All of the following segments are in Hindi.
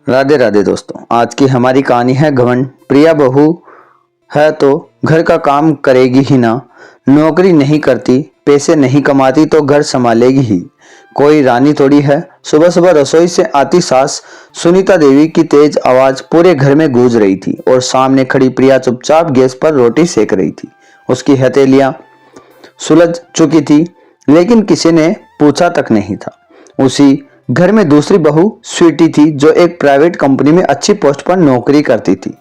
राधे राधे दोस्तों। आज की हमारी कहानी है घमंड। प्रिया बहू है तो घर का काम करेगी ही ना। नौकरी नहीं करती, पैसे नहीं कमाती तो घर संभालेगी ही। कोई रानी थोड़ी है। सुबह सुबह रसोई से आती सास सुनीता देवी की तेज आवाज पूरे घर में गूंज रही थी और सामने खड़ी प्रिया चुपचाप गैस पर रोटी सेक रही थी। उसकी हथेलियां सुलझ चुकी थी, लेकिन किसी ने पूछा तक नहीं था। उसी घर में दूसरी बहू स्वीटी थी, जो एक प्राइवेट कंपनी में अच्छी पोस्ट पर नौकरी करती थी,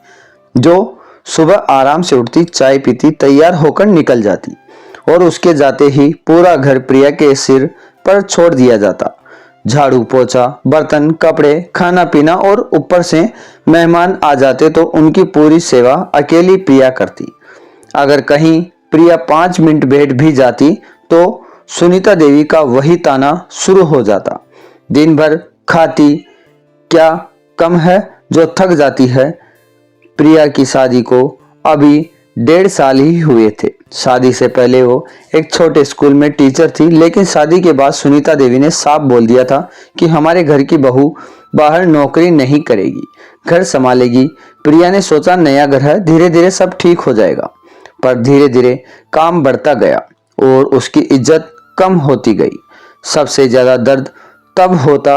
जो सुबह आराम से उठती, चाय पीती, तैयार होकर निकल जाती और उसके जाते ही पूरा घर प्रिया के सिर पर छोड़ दिया जाता। झाड़ू पोछा, बर्तन, कपड़े, खाना पीना और ऊपर से मेहमान आ जाते तो उनकी पूरी सेवा अकेली प्रिया करती। अगर कहीं प्रिया 5 मिनट बैठ भी जाती तो सुनीता देवी का वही ताना शुरू हो जाता। दिन भर खाती क्या कम है जो थक जाती है। प्रिया की शादी को अभी 1.5 साल ही हुए थे। शादी से पहले वो एक छोटे स्कूल में टीचर थी, लेकिन शादी के बाद सुनीता देवी ने साफ बोल दिया था कि हमारे घर की बहू बाहर नौकरी नहीं करेगी, घर संभालेगी। प्रिया ने सोचा नया घर है, धीरे धीरे सब ठीक हो जाएगा। पर धीरे धीरे काम बढ़ता गया और उसकी इज्जत कम होती गई। सबसे ज्यादा दर्द तब होता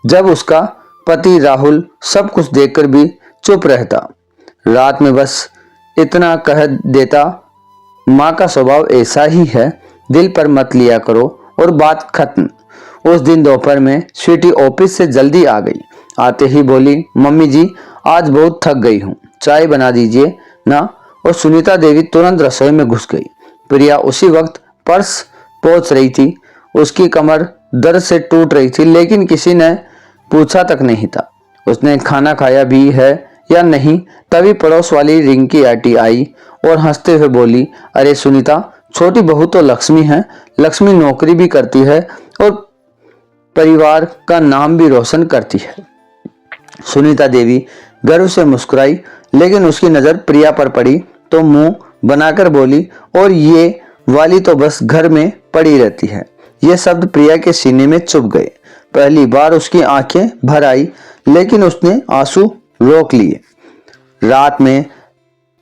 जब उसका पति राहुल सब कुछ देखकर भी चुप रहता। रात में बस इतना कह देता, माँ का स्वभाव ऐसा ही है, दिल पर मत लिया करो और बात खत्म। उस दिन दोपहर में स्वीटी ऑफिस से जल्दी आ गई। आते ही बोली, मम्मी जी आज बहुत थक गई हूँ, चाय बना दीजिए ना। और सुनीता देवी तुरंत रसोई में घुस गई। प्रिया उसी वक्त पर्स पहुंच रही थी। उसकी कमर दर्द से टूट रही थी, लेकिन किसी ने पूछा तक नहीं था उसने खाना खाया भी है या नहीं। तभी पड़ोस वाली रिंकी आंटी आई और हंसते हुए बोली, अरे सुनीता, छोटी बहू तो लक्ष्मी है। लक्ष्मी नौकरी भी करती है और परिवार का नाम भी रोशन करती है। सुनीता देवी गर्व से मुस्कुराई, लेकिन उसकी नजर प्रिया पर पड़ी तो मुंह बनाकर बोली, और ये वाली तो बस घर में पड़ी रहती है। ये शब्द प्रिया के सीने में चुभ गए। पहली बार उसकी आंखें भर आई, लेकिन उसने आंसू रोक लिए। रात में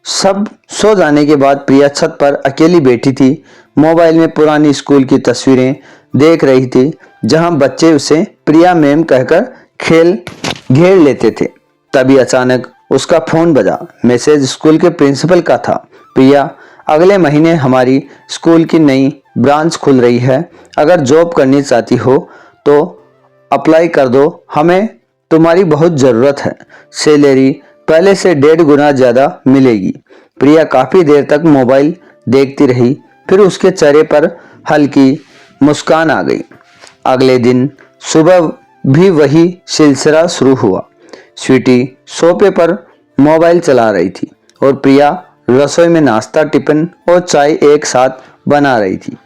सब सो जाने के बाद प्रिया छत पर अकेली बैठी थी। मोबाइल में पुरानी स्कूल की तस्वीरें देख रही थी, जहां बच्चे उसे प्रिया मैम कहकर खेल घेर लेते थे। तभी अचानक उसका फोन बजा। मैसेज स्कूल के प्रिंसिपल का था। प्रिया, अगले महीने हमारी स्कूल की नई ब्रांच खुल रही है। अगर जॉब करनी चाहती हो तो अप्लाई कर दो, हमें तुम्हारी बहुत ज़रूरत है। सैलरी पहले से 1.5 गुना ज़्यादा मिलेगी। प्रिया काफ़ी देर तक मोबाइल देखती रही, फिर उसके चेहरे पर हल्की मुस्कान आ गई। अगले दिन सुबह भी वही सिलसिला शुरू हुआ। स्वीटी सोफे पर मोबाइल चला रही थी और प्रिया रसोई में नाश्ता, टिफिन और चाय एक साथ बना रही थी।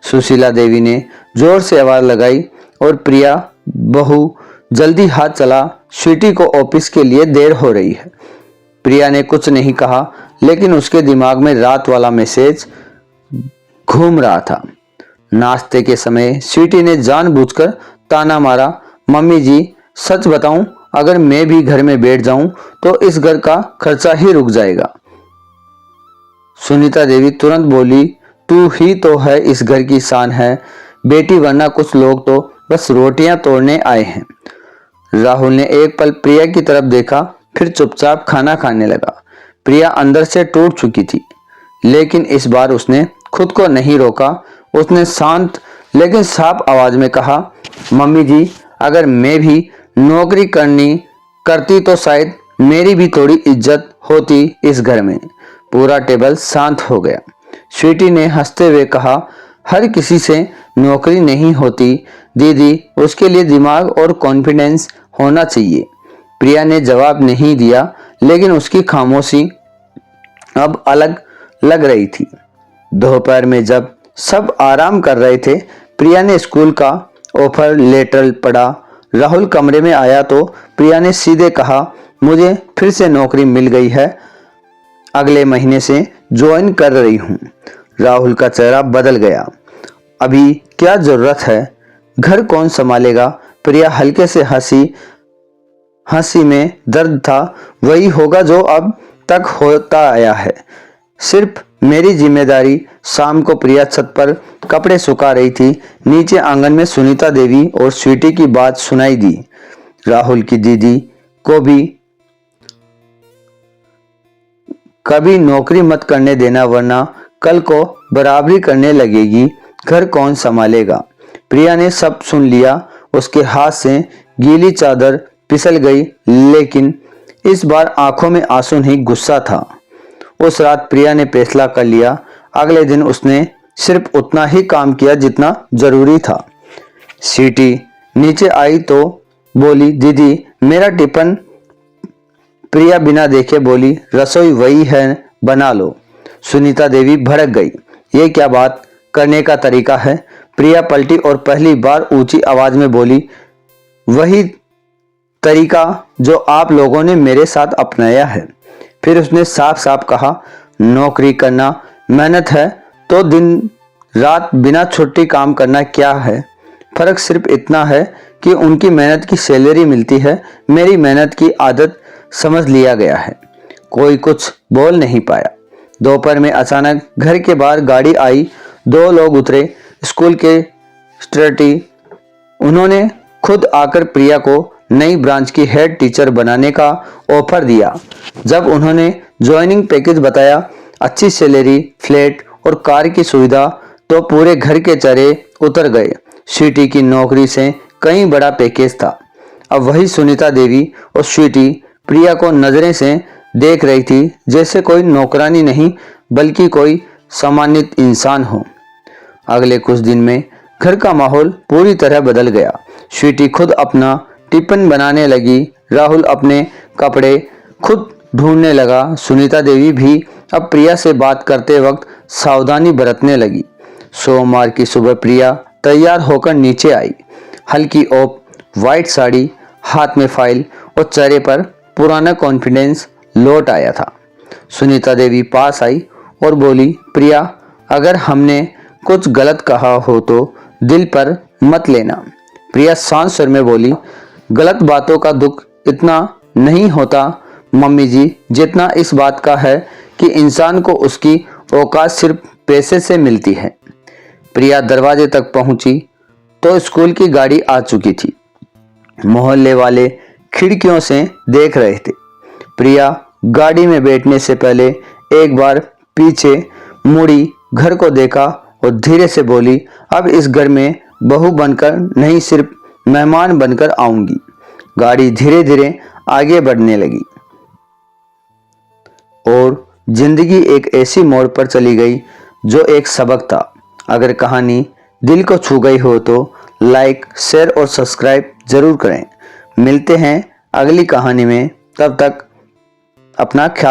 सुशीला देवी ने जोर से आवाज लगाई और प्रिया बहू जल्दी हाथ चला, स्वीटी को ऑफिस के लिए देर हो रही है। प्रिया ने कुछ नहीं कहा, लेकिन उसके दिमाग में रात वाला मैसेज घूम रहा था। नाश्ते के समय स्वीटी ने जानबूझकर ताना मारा, मम्मी जी सच बताऊं, अगर मैं भी घर में बैठ जाऊं तो इस घर का खर्चा ही रुक जाएगा। सुनीता देवी तुरंत बोली, तू ही तो है इस घर की शान है बेटी, वरना कुछ लोग तो बस रोटियां तोड़ने आए हैं। राहुल ने एक पल प्रिया की तरफ देखा, फिर चुपचाप खाना खाने लगा। प्रिया अंदर से टूट चुकी थी, लेकिन इस बार उसने खुद को नहीं रोका। उसने शांत लेकिन साफ आवाज में कहा, मम्मी जी अगर मैं भी नौकरी करती तो शायद मेरी भी थोड़ी इज्जत होती इस घर में। पूरा टेबल शांत हो गया। स्वीटी ने हंसते हुए कहा, हर किसी से नौकरी नहीं होती दीदी, उसके लिए दिमाग और कॉन्फिडेंस होना चाहिए। प्रिया ने जवाब नहीं दिया, लेकिन उसकी खामोशी अब अलग लग रही थी। दोपहर में जब सब आराम कर रहे थे, प्रिया ने स्कूल का ऑफर लेटर पढ़ा। राहुल कमरे में आया तो प्रिया ने सीधे कहा, मुझे फिर से नौकरी मिल गई है, अगले महीने से ज्वाइन कर रही हूँ। राहुल का चेहरा बदल गया। अभी क्या जरूरत है, घर कौन संभालेगा? प्रिया हल्के से हंसी, हंसी में दर्द था, वही होगा जो अब तक होता आया है। सिर्फ मेरी जिम्मेदारी। शाम को प्रिया छत पर कपड़े सुखा रही थी। नीचे आंगन में सुनीता देवी और स्वीटी की बात सुनाई दी। राहुल की दीदी को भी कभी नौकरी मत करने देना, वरना कल को बराबरी करने लगेगी, घर कौन संभालेगा। प्रिया ने सब सुन लिया। उसके हाथ से गीली चादर फिसल गई, लेकिन इस बार आंखों में आंसू नहीं, गुस्सा था। उस रात प्रिया ने फैसला कर लिया। अगले दिन उसने सिर्फ उतना ही काम किया जितना जरूरी था। सीटी नीचे आई तो बोली, दीदी मेरा टिफिन। प्रिया बिना देखे बोली, रसोई वही है, बना लो। सुनीता देवी भड़क गई। ये क्या बात करने का तरीका है। प्रिया पलटी और पहली बार ऊंची आवाज में बोली, वही तरीका जो आप लोगों ने मेरे साथ अपनाया है। फिर उसने साफ साफ कहा, नौकरी करना मेहनत है तो दिन रात बिना छुट्टी काम करना क्या है। फर्क सिर्फ इतना है कि उनकी मेहनत की सैलरी मिलती है, मेरी मेहनत की आदत समझ लिया गया है। कोई कुछ बोल नहीं पाया। दोपहर में अचानक घर के बाहर गाड़ी आई। 2 लोग उतरे, स्कूल के सेक्रेटरी। उन्होंने खुद आकर प्रिया को नई ब्रांच की हेड टीचर बनाने का ऑफर दिया। जब उन्होंने ज्वाइनिंग पैकेज बताया, अच्छी सैलरी, फ्लैट और कार की सुविधा, तो पूरे घर के चेहरे उतर गए। स्वीटी की नौकरी से कहीं बड़ा पैकेज था। अब वही सुनीता देवी और स्वीटी प्रिया को नजरें से देख रही थी, जैसे कोई नौकरानी नहीं बल्कि कोई सम्मानित इंसान हो। अगले कुछ दिन में घर का माहौल पूरी तरह बदल गया। स्वीटी खुद अपना टिफिन बनाने लगी, राहुल अपने कपड़े खुद ढूंढने लगा। सुनीता देवी भी अब प्रिया से बात करते वक्त सावधानी बरतने लगी। सोमवार की सुबह प्रिया तैयार होकर नीचे आई। हल्की ऑफ वाइट साड़ी, हाथ में फाइल और चेहरे पर पुराना कॉन्फिडेंस लौट आया था। सुनीता देवी पास आई और बोली, प्रिया अगर हमने कुछ गलत कहा हो तो दिल पर मत लेना। प्रिया शांत स्वर में बोली, गलत बातों का दुख इतना नहीं होता मम्मी जी, जितना इस बात का है कि इंसान को उसकी औकात सिर्फ पैसे से मिलती है। प्रिया दरवाजे तक पहुंची तो स्कूल की गाड़ी आ चुकी थी। मोहल्ले वाले खिड़कियों से देख रहे थे। प्रिया गाड़ी में बैठने से पहले एक बार पीछे मुड़ी, घर को देखा और धीरे से बोली, अब इस घर में बहू बनकर नहीं, सिर्फ मेहमान बनकर आऊंगी। गाड़ी धीरे धीरे आगे बढ़ने लगी और जिंदगी एक ऐसी मोड़ पर चली गई जो एक सबक था। अगर कहानी दिल को छू गई हो तो लाइक, शेयर और सब्सक्राइब जरूर करें। मिलते हैं अगली कहानी में, तब तक अपना ख्याल